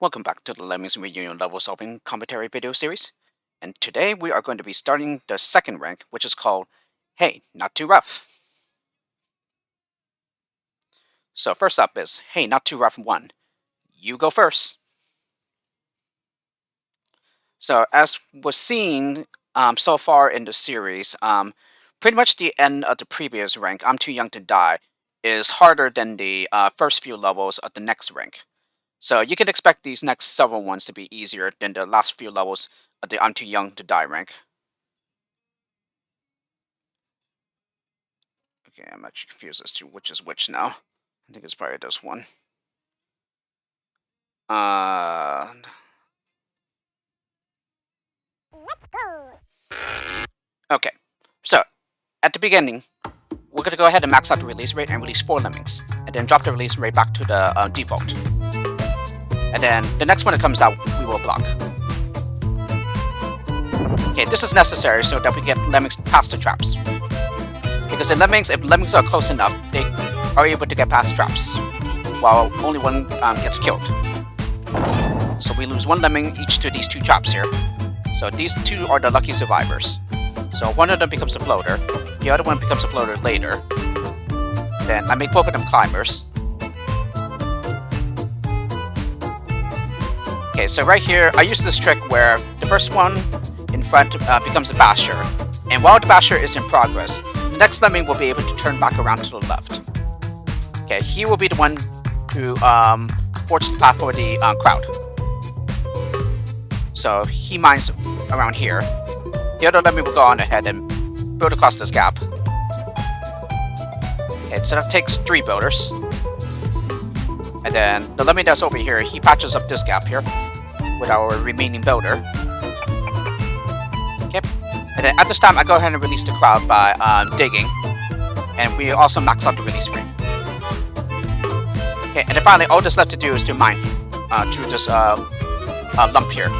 Welcome back to the Lemmings Reunion level solving commentary video series, and today we are going to be starting the second rank, which is called Hey, Not Too Rough. So first up is Hey, Not Too Rough 1. You go first. So as was seen so far in the series, pretty much the end of the previous rank, I'm Too Young to Die, is harder than the first few levels of the next rank. So you can expect these next several ones to be easier than the last few levels of the I'm Too Young to Die rank. Okay, I'm actually confused as to which is which now. I think it's probably this one. Okay, so at the beginning, we're going to go ahead and max out the release rate and release 4 Lemmings, and then drop the release rate back to the default. And then the next one that comes out, we will block. Okay, this is necessary so that we get Lemmings past the traps. Because if Lemmings are close enough, they are able to get past traps, while only one gets killed. So we lose 1 Lemming each to these 2 traps here. So these 2 are the lucky survivors. So one of them becomes a floater, the other one becomes a floater later. Then I make both of them climbers. Okay, so right here, I use this trick where the first one in front becomes a basher, and while the basher is in progress, the next Lemming will be able to turn back around to the left. Okay, he will be the one who forges the path for the crowd. So he mines around here. The other Lemming will go on ahead and build across this gap. Okay, so that takes 3 builders. And then the Lemming that's over here, he patches up this gap here with our remaining builder. Okay, and then at this time I go ahead and release the crowd by digging, and we also max out the release rate. Okay, and then finally all that's left to do is to mine through this lump here,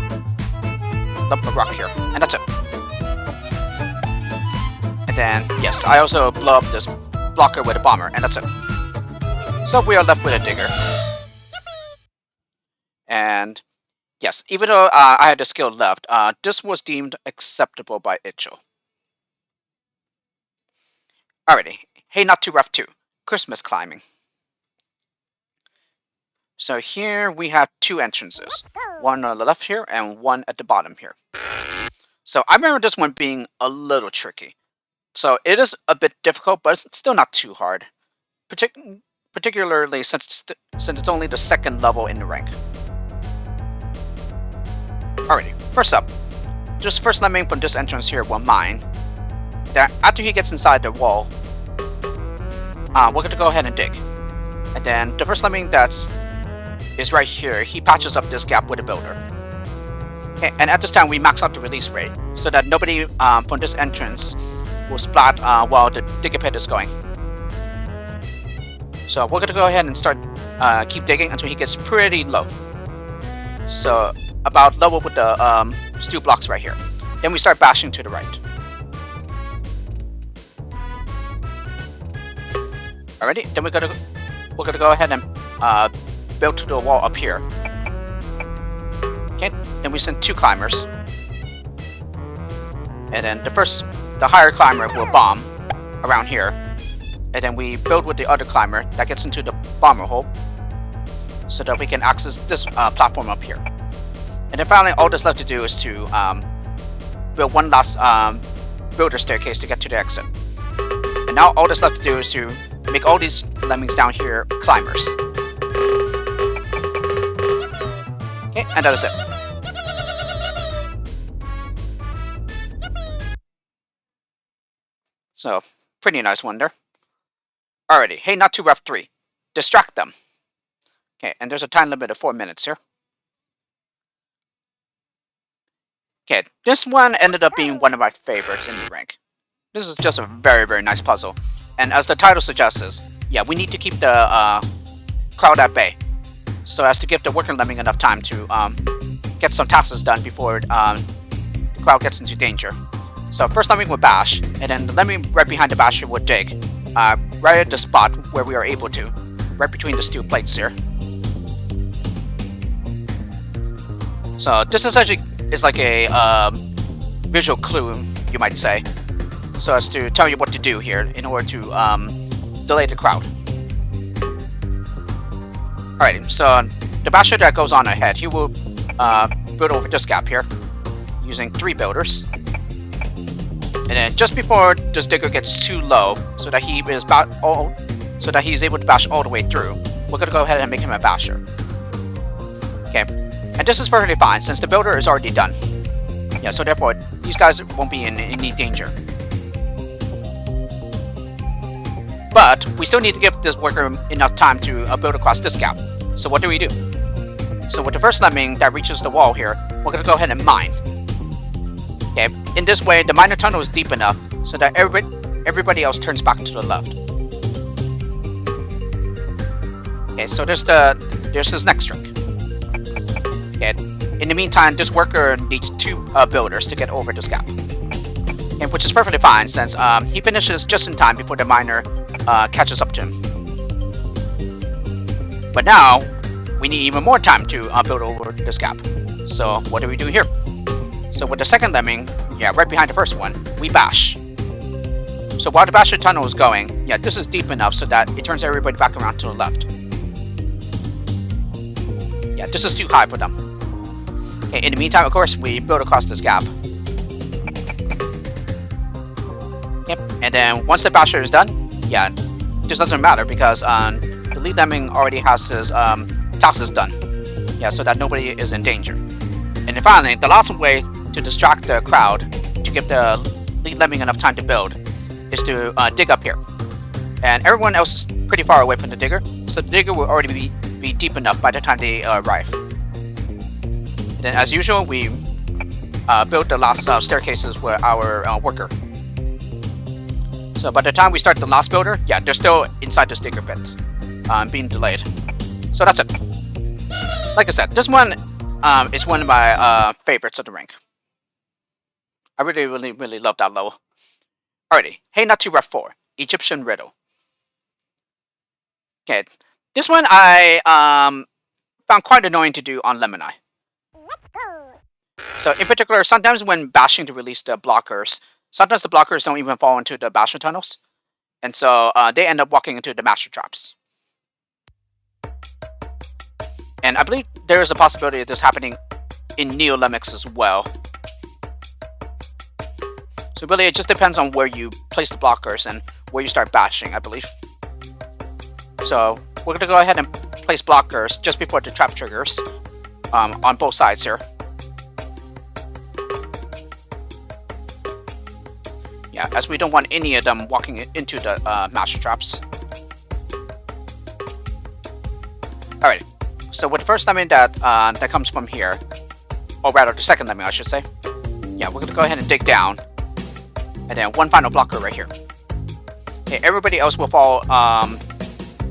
lump of rock here, and that's it. And then yes, I also blow up this blocker with a bomber, and that's it. So we are left with a digger. And yes, even though I had the skill left, this was deemed acceptable by Icho. Alrighty, Hey Not Too Rough 2, Christmas Climbing. So here we have 2 entrances, one on the left here and one at the bottom here. So I remember this one being a little tricky. So it is a bit difficult, but it's still not too hard. Particularly since it's only the 2nd level in the rank. Alrighty, first up, just first Lemming from this entrance here will mine. Then after he gets inside the wall, we're going to go ahead and dig. And then the first Lemming is right here, he patches up this gap with a builder. Okay, and at this time we max out the release rate so that nobody from this entrance will splat while the digger pit is going. So we're going to go ahead and start keep digging until he gets pretty low. So about level with the steel blocks right here. Then we start bashing to the right. Alrighty, then we're gonna go ahead and build to the wall up here. Okay, then we send 2 climbers. And then the higher climber will bomb around here. And then we build with the other climber that gets into the bomber hole so that we can access this platform up here. And then finally, all that's left to do is to build one last builder staircase to get to the exit. And now all that's left to do is to make all these Lemmings down here climbers. Okay, and that is it. So, pretty nice one there. Alrighty, Hey Not Too Rough 3, distract them. Okay, and there's a time limit of 4 minutes here. Okay, this one ended up being one of my favorites in the rank. This is just a very, very nice puzzle. And as the title suggests, yeah, we need to keep the crowd at bay, so as to give the worker Lemming enough time to get some tasks done before the crowd gets into danger. So first Lemming would bash, and then the Lemming right behind the basher would dig, right at the spot where we are able to, right between the steel plates here. So this essentially is like a visual clue, you might say, so as to tell you what to do here in order to delay the crowd. Alright, so the basher that goes on ahead, he will build over this gap here using 3 builders. And then just before this digger gets too low, so that he is able to bash all the way through, we're gonna go ahead and make him a basher. Okay, and this is perfectly fine since the builder is already done. Yeah, so therefore these guys won't be in any danger. But we still need to give this worker enough time to build across this gap. So what do we do? So with the first lemming that reaches the wall here, we're gonna go ahead and mine. Okay, in this way, the miner tunnel is deep enough so that everybody else turns back to the left. Okay, so there's this next trick. Okay, in the meantime, this worker needs 2 builders to get over this gap. Okay, which is perfectly fine since he finishes just in time before the miner catches up to him. But now, we need even more time to build over this gap. So what do we do here? So with the second lemming, yeah, right behind the first one, we bash. So while the basher tunnel is going, yeah, this is deep enough so that it turns everybody back around to the left. Yeah, this is too high for them. Okay, in the meantime, of course, we build across this gap. Yep, and then once the basher is done, yeah, this doesn't matter because the lead lemming already has his tasks done. Yeah, so that nobody is in danger. And then finally, the last way to distract the crowd, to give the lead lemming enough time to build, is to dig up here. And everyone else is pretty far away from the digger, so the digger will already be deep enough by the time they arrive. And then as usual, we build the last staircases with our worker. So by the time we start the last builder, yeah, they're still inside this digger pit, being delayed. So that's it. Like I said, this one is one of my favorites of the rank. I really love that level. Alrighty, HeyNotTooRough 4, Egyptian Riddle. Okay, this one I found quite annoying to do on Lemon Eye. So in particular, sometimes when bashing to release the blockers, sometimes the blockers don't even fall into the basher tunnels. And so they end up walking into the master traps. And I believe there is a possibility of this happening in Neo Lemmings as well. So really, it just depends on where you place the blockers and where you start bashing, I believe. So we're gonna go ahead and place blockers just before the trap triggers on both sides here. Yeah, as we don't want any of them walking into the master traps. Alright, so with the first lemming that comes from here, or rather the second lemming I should say, yeah, we're gonna go ahead and dig down. And then one final blocker right here. Okay, everybody else will fall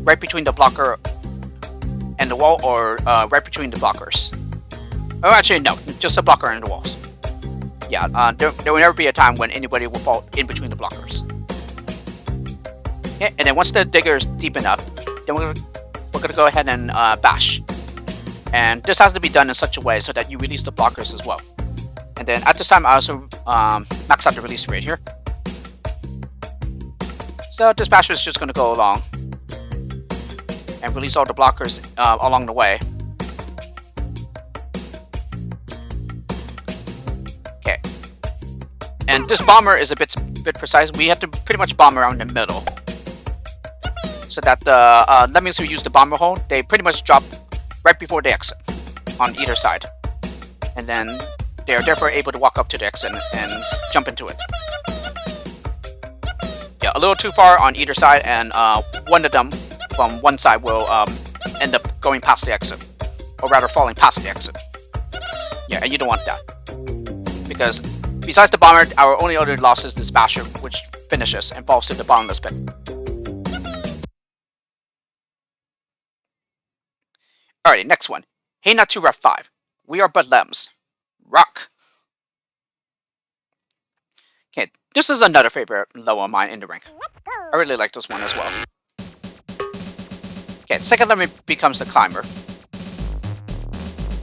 right between the blocker and the wall, or right between the blockers. Oh, actually, no, just the blocker and the walls. Yeah, there will never be a time when anybody will fall in between the blockers. Okay, and then once the digger is deep enough, then we're gonna go ahead and bash. And this has to be done in such a way so that you release the blockers as well. And then at this time, I also max out the release rate here. So this basher is just going to go along and release all the blockers along the way. Okay. And this bomber is a bit precise. We have to pretty much bomb around the middle, so that the lemmings who use the bomber hole, they pretty much drop right before the exit on either side. And then they are therefore able to walk up to the exit and jump into it. Yeah, a little too far on either side, and one of them from one side will end up going past the exit, or rather falling past the exit. Yeah, and you don't want that, because besides the bomber, our only other loss is this basher, which finishes and falls to the bottomless pit. Alrighty, next one. HeyNotTooRough 5. We are but lems. Rock. Okay, this is another favorite level of mine in the rank. I really like this one as well. Okay, second lemming becomes the climber.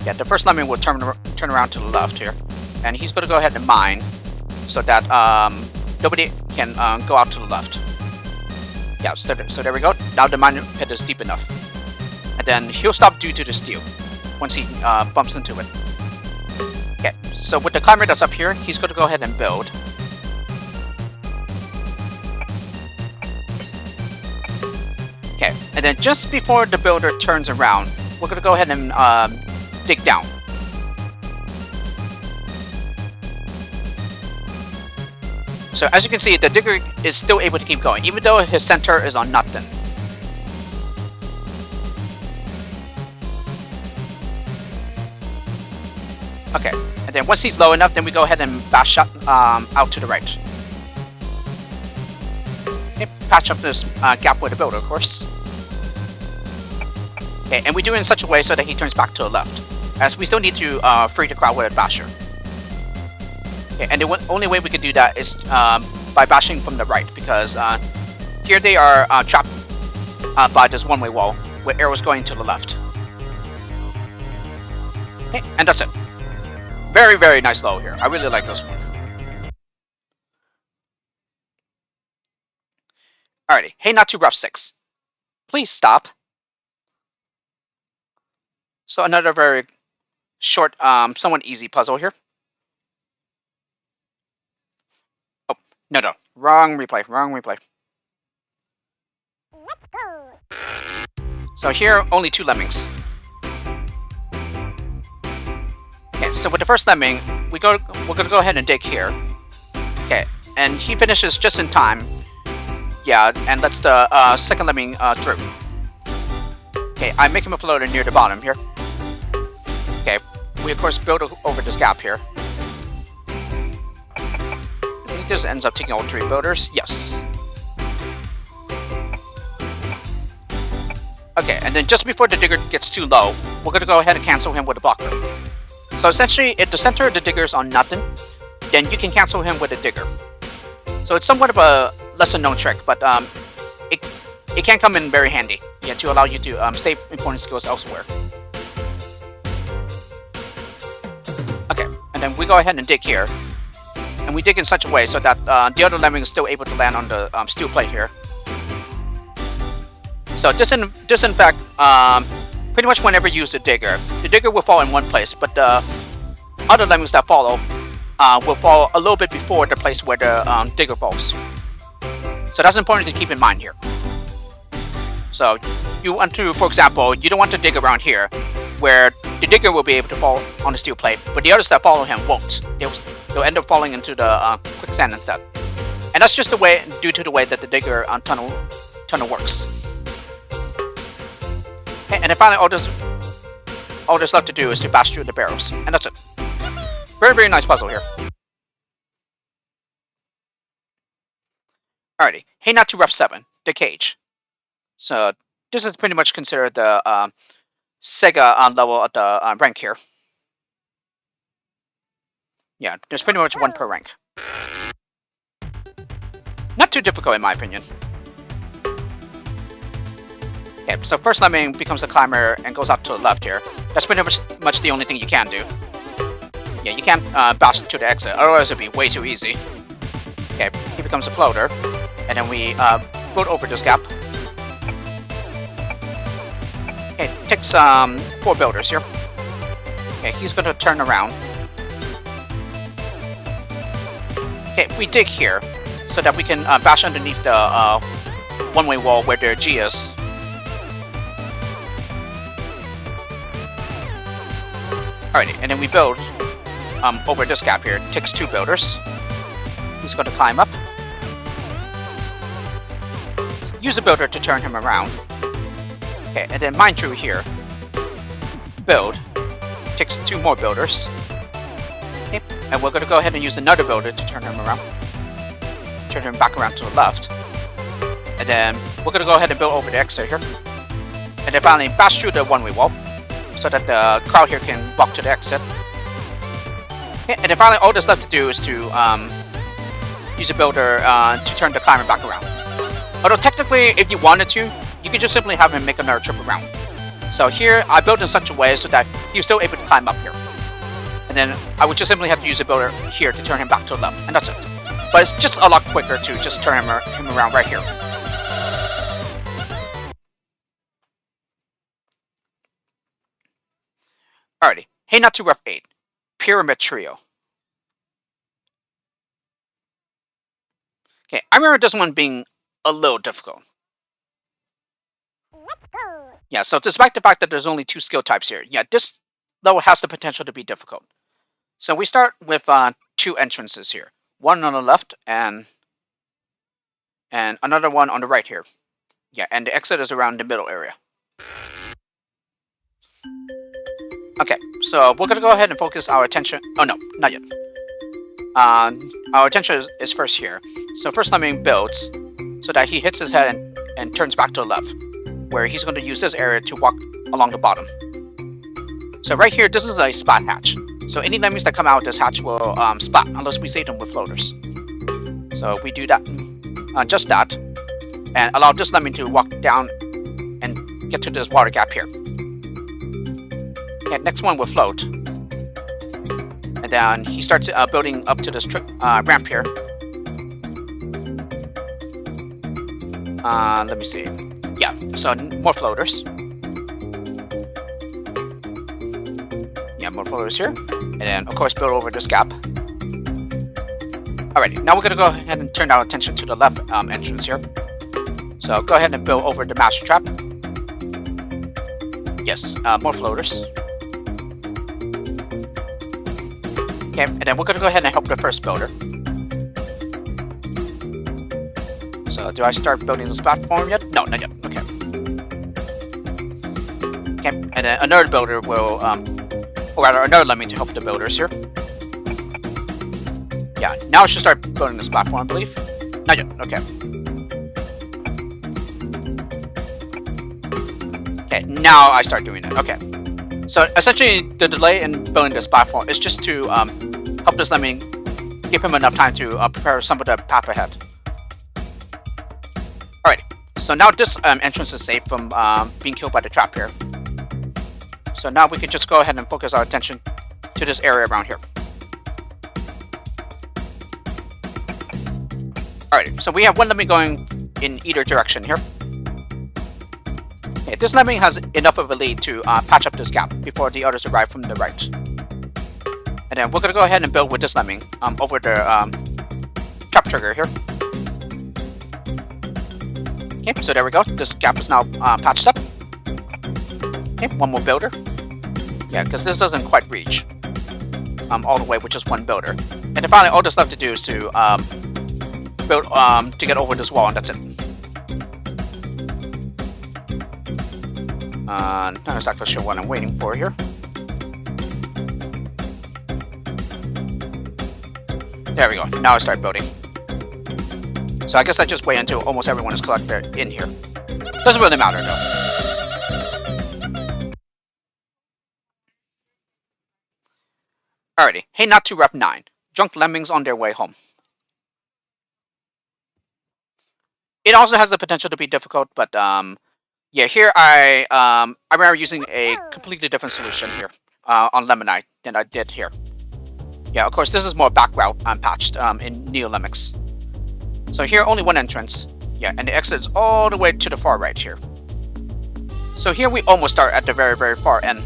Yeah, the first lemming will turn around to the left here, and he's going to go ahead and mine, so that nobody can go out to the left. Yeah, so there we go. Now the mine pit is deep enough, and then he'll stop due to the steel once he bumps into it. Okay, so with the climber that's up here, he's going to go ahead and build. Okay, and then just before the builder turns around, we're going to go ahead and dig down. So as you can see, the digger is still able to keep going, even though his center is on nothing. Okay, and then once he's low enough, then we go ahead and bash up, out to the right. Okay, patch up this gap with the builder, of course. Okay, and we do it in such a way so that he turns back to the left, as we still need to free the crowd with a basher. Okay, and the only way we can do that is by bashing from the right, because here they are trapped by this one-way wall with arrows going to the left. Okay, and that's it. Very, very nice low here. I really like this one. Alrighty, HeyNotTooRough 6. Please stop. So another very short, somewhat easy puzzle here. Oh, no. Wrong replay, wrong replay. Let's go. So here, only 2 lemmings. Okay, so with the first lemming, we're going to go ahead and dig here. Okay, and he finishes just in time. Yeah, and lets the second lemming through. Okay, I make him a floater near the bottom here. Okay, we of course build over this gap here. I think this ends up taking all 3 builders. Yes. Okay, and then just before the digger gets too low, we're going to go ahead and cancel him with a blocker. So essentially, if the center of the digger is on nothing, then you can cancel him with a digger. So it's somewhat of a lesser-known trick, but it can come in very handy, yeah, to allow you to save important skills elsewhere. Okay, and then we go ahead and dig here, and we dig in such a way so that the other lemming is still able to land on the steel plate here. So this in fact, pretty much whenever you use the digger will fall in one place, but the other lemmings that follow will fall a little bit before the place where the digger falls. So that's important to keep in mind here. So you want to, for example, you don't want to dig around here, where the digger will be able to fall on the steel plate, but the others that follow him won't. They'll end up falling into the quicksand instead. And that's just the way, due to the way that the digger tunnel works. Okay, and then finally, all there's left to do is to bash through the barrels, and that's it. Very, very nice puzzle here. Alrighty, HeyNotTooRough 7, the cage. So this is pretty much considered the Sega level of the rank here. Yeah, there's pretty much 1 per rank. Not too difficult in my opinion. Okay, so first lemming becomes a climber and goes out to the left here. That's pretty much the only thing you can do. Yeah, you can't bash to the exit, otherwise it'd be way too easy. Okay, he becomes a floater, and then we float over this gap. Okay, takes 4 builders here. Okay, he's gonna turn around. Okay, we dig here so that we can bash underneath the one-way wall where the G is. Alrighty, and then we build over this gap here. It takes 2 builders. He's going to climb up. Use a builder to turn him around. Okay, and then mine through here. Build. Takes 2 more builders. Okay, and we're going to go ahead and use another builder to turn him around. Turn him back around to the left. And then we're going to go ahead and build over the exit here. And then finally bash through the one-way wall, so that the crowd here can walk to the exit. Okay, and then finally all that's left to do is to use a builder to turn the climber back around. Although technically, if you wanted to, you could just simply have him make another trip around. So here, I built in such a way so that he was still able to climb up here. And then I would just simply have to use a builder here to turn him back to the left, and that's it. But it's just a lot quicker to just turn him around right here. Alrighty, HeyNotTooRough 8, Pyramid Trio. Okay, I remember this one being a little difficult. Let's go. Yeah, so despite the fact that there's only 2 skill types here, yeah, this level has the potential to be difficult. So we start with 2 entrances here. One on the left and another one on the right here. Yeah, and the exit is around the middle area. Okay, so we're gonna go ahead and focus our attention. Oh no, not yet. Our attention is first here. So first Lemming builds so that he hits his head and turns back to the left, where he's going to use this area to walk along the bottom. So right here, this is a splat hatch. So any lemmings that come out of this hatch will splat unless we save them with floaters. So we do that, just that, and allow this lemming to walk down and get to this water gap here. Okay, next one will float. And then he starts building up to this ramp here. Let me see. Yeah, so more floaters. Yeah, more floaters here. And then, of course, build over this gap. Alrighty, now we're going to go ahead and turn our attention to the left entrance here. So go ahead and build over the master trap. Yes, more floaters. Okay, and then we're going to go ahead and help the first builder. So do I start building this platform yet? No, not yet. Okay. Okay, and then another builder will, or rather another lemming to help the builders here. Yeah, now I should start building this platform, I believe. Not yet. Okay. Okay, now I start doing it. Okay. So essentially, the delay in building this platform is just to help this lemming, give him enough time to prepare some of the path ahead. Alright, so now this entrance is safe from being killed by the trap here. So now we can just go ahead and focus our attention to this area around here. Alright, so we have one lemming going in either direction here. Okay, this lemming has enough of a lead to patch up this gap before the others arrive from the right. And then we're going to go ahead and build with this lemming over the trap trigger here. Okay, so there we go. This gap is now patched up. Okay, one more builder. Yeah, because this doesn't quite reach all the way with just one builder. And then finally, all that's left to do is to build to get over this wall, and that's it. Not exactly sure what I'm waiting for here. There we go. Now I start building. So I guess I just wait until almost everyone is collected in here. Doesn't really matter though. Alrighty, HeyNotTooRough 9. Drunk lemmings on their way home. It also has the potential to be difficult, but yeah, here I remember using a completely different solution here on Lemonite than I did here. Yeah, of course this is more back route patched in Neo Lemmings. So here only one entrance. Yeah, and the exit is all the way to the far right here. So here we almost start at the very, very far end,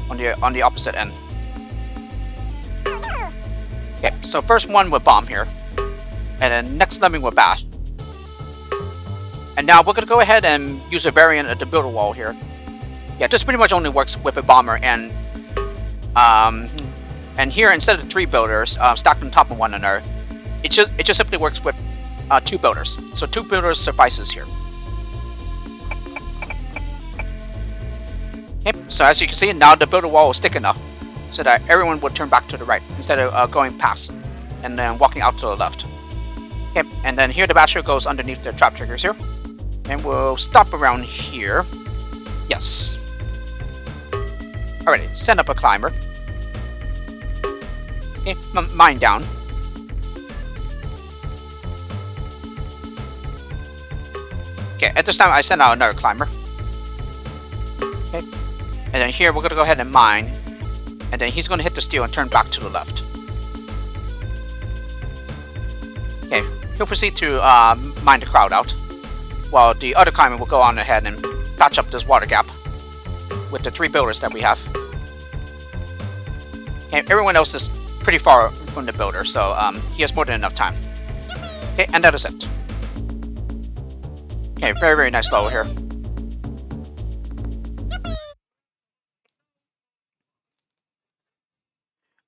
on the opposite end. Okay, so first one will bomb here, and then next lemming will bash. And now we're gonna go ahead and use a variant of the builder wall here. Yeah, this pretty much only works with a bomber, and here instead of 3 builders stacked on top of one another, it just simply works with 2 builders. So 2 builders suffices here. Yep. So as you can see, now the builder wall is thick enough so that everyone will turn back to the right instead of going past and then walking out to the left. Yep. And then here the basher goes underneath the trap triggers here, and we'll stop around here. Yes. Alrighty. Send up a climber. Okay. Mine down. Okay, at this time I send out another climber. Okay. And then here we're gonna go ahead and mine. And then he's gonna hit the steel and turn back to the left. Okay. He'll proceed to mine the crowd out, while the other climber will go on ahead and patch up this water gap with the 3 builders that we have. Okay, everyone else is pretty far from the builder, so he has more than enough time. Okay, and that is it. Okay, very, very nice level here.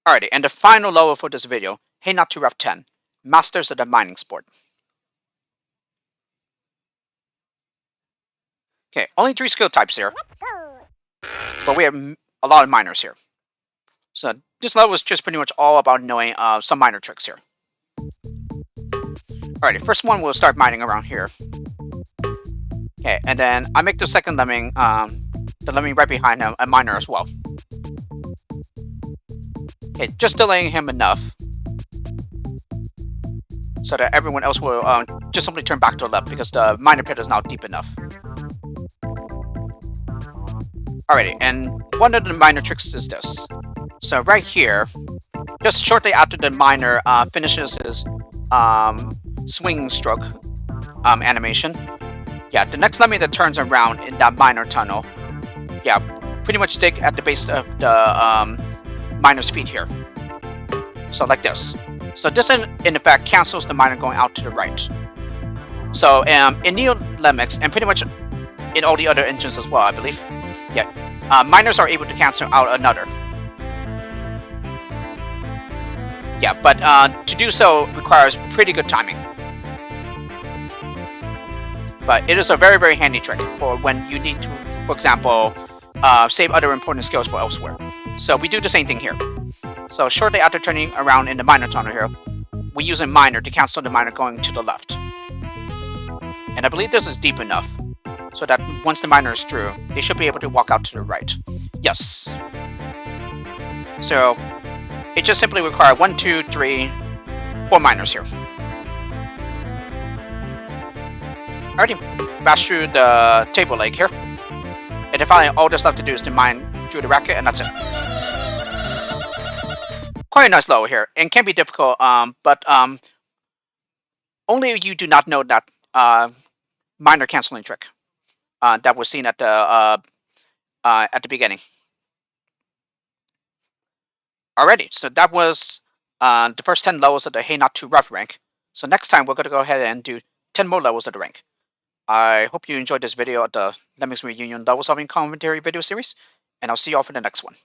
Alrighty, and the final level for this video, HeyNotTooRough 10, Masters of the Mining Sport. Okay, only 3 skill types here, but we have a lot of miners here. So this level is just pretty much all about knowing some miner tricks here. Alrighty, first one we'll start mining around here. Okay, and then I make the second lemming, the lemming right behind him, a miner as well. Okay, just delaying him enough so that everyone else will just simply turn back to the left because the miner pit is now deep enough. Alrighty, and one of the miner tricks is this. So right here, just shortly after the miner finishes his swing stroke animation, yeah, the next lemming that turns around in that miner tunnel, yeah, pretty much dig at the base of the miner's feet here. So like this. So this in effect cancels the miner going out to the right. So in Neo Lemmings and pretty much in all the other engines as well, I believe, yeah, miners are able to cancel out another. Yeah, but to do so requires pretty good timing. But it is a very, very handy trick for when you need to, for example, save other important skills for elsewhere. So we do the same thing here. So shortly after turning around in the miner tunnel here, we use a miner to cancel the miner going to the left. And I believe this is deep enough so that once the miner is through, they should be able to walk out to the right. Yes. So it just simply requires 1, 2, 3, 4 miners here. Alrighty, bash through the table leg here. And then finally, all that's left to do is to mine through the racket, and that's it. Quite a nice level here, and can be difficult, but only you do not know that miner canceling trick that was seen at the beginning. Alrighty, so that was the first 10 levels of the HeyNotTooRough rank. So next time we're going to go ahead and do 10 more levels of the rank. I hope you enjoyed this video of the Lemmings Reunion level solving commentary video series, and I'll see you all for the next one.